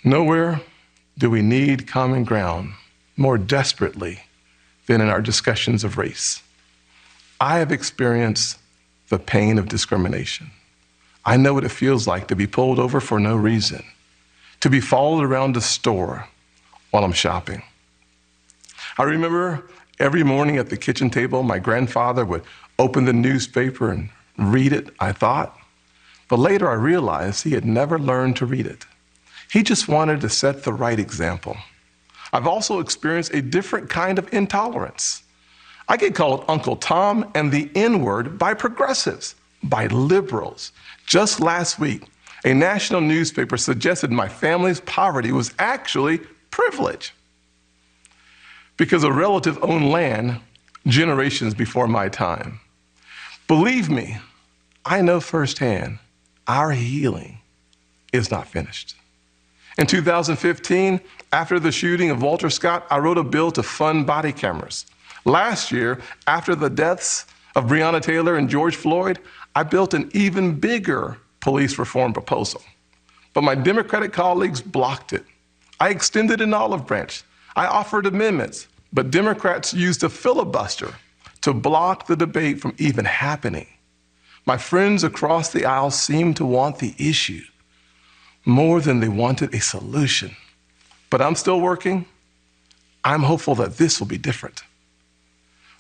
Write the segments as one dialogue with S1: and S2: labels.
S1: Nowhere do we need common ground more desperately than in our discussions of race. I have experienced the pain of discrimination. I know what it feels like to be pulled over for no reason, to be followed around the store while I'm shopping. I remember every morning at the kitchen table, my grandfather would open the newspaper and read it, I thought. But later I realized he had never learned to read it. He just wanted to set the right example. I've also experienced a different kind of intolerance. I get called Uncle Tom and the N-word by progressives, by liberals. Just last week, a national newspaper suggested my family's poverty was actually privilege because a relative owned land generations before my time. Believe me, I know firsthand our healing is not finished. In 2015, after the shooting of Walter Scott, I wrote a bill to fund body cameras. Last year, after the deaths of Breonna Taylor and George Floyd, I built an even bigger police reform proposal. But my Democratic colleagues blocked it. I extended an olive branch. I offered amendments, but Democrats used a filibuster to block the debate from even happening. My friends across the aisle seemed to want the issue more than they wanted a solution. But I'm still working. I'm hopeful that this will be different.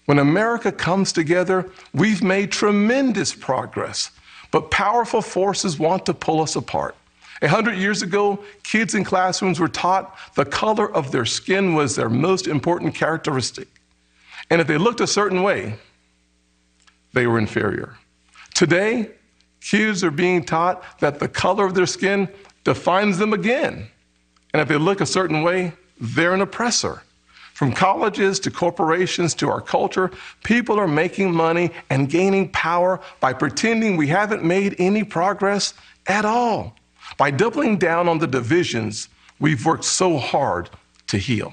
S1: When America comes together, we've made tremendous progress, but powerful forces want to pull us apart. 100 years ago, kids in classrooms were taught the color of their skin was their most important characteristic. And if they looked a certain way, they were inferior. Today, kids are being taught that the color of their skin defines them again. And if they look a certain way, they're an oppressor. From colleges to corporations to our culture, people are making money and gaining power by pretending we haven't made any progress at all, by doubling down on the divisions we've worked so hard to heal.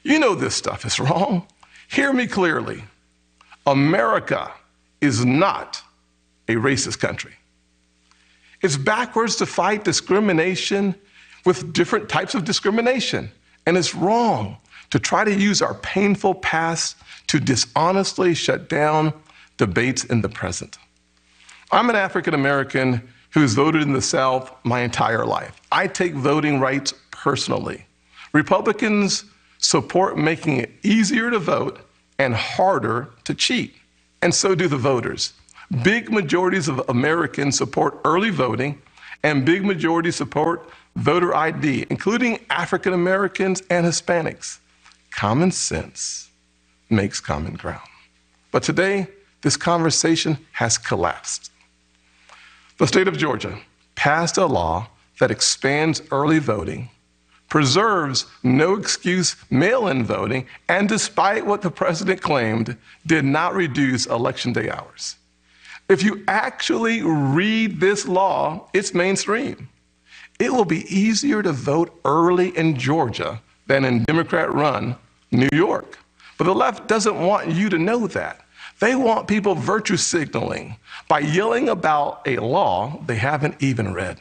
S1: You know this stuff is wrong. Hear me clearly. America is not a racist country. It's backwards to fight discrimination with different types of discrimination. And it's wrong to try to use our painful past to dishonestly shut down debates in the present. I'm an African American who's voted in the South my entire life. I take voting rights personally. Republicans support making it easier to vote and harder to cheat, and so do the voters. Big majorities of Americans support early voting, and big majorities support voter ID, including African Americans and Hispanics. Common sense makes common ground. But today, this conversation has collapsed. The state of Georgia passed a law that expands early voting, preserves no excuse mail-in voting, and despite what the president claimed, did not reduce election day hours. If you actually read this law, it's mainstream. It will be easier to vote early in Georgia than in Democrat-run New York. But the left doesn't want you to know that. They want people virtue signaling by yelling about a law they haven't even read.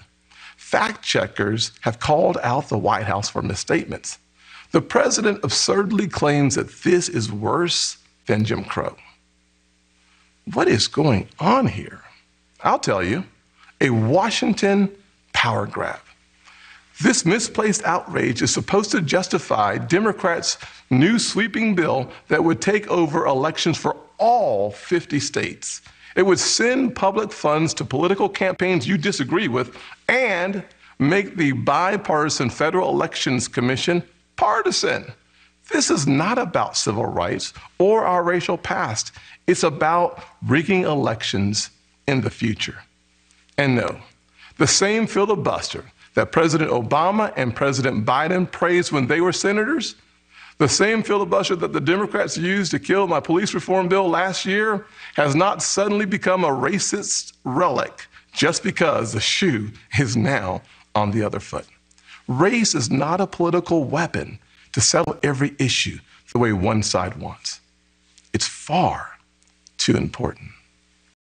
S1: Fact checkers have called out the White House for misstatements. The president absurdly claims that this is worse than Jim Crow. What is going on here? I'll tell you, a Washington power grab. This misplaced outrage is supposed to justify Democrats' new sweeping bill that would take over elections for all 50 states. It would send public funds to political campaigns you disagree with and make the bipartisan Federal Elections Commission partisan. This is not about civil rights or our racial past. It's about rigging elections in the future. And no, the same filibuster that President Obama and President Biden praised when they were senators, the same filibuster that the Democrats used to kill my police reform bill last year has not suddenly become a racist relic just because the shoe is now on the other foot. Race is not a political weapon to settle every issue the way one side wants. It's far too important.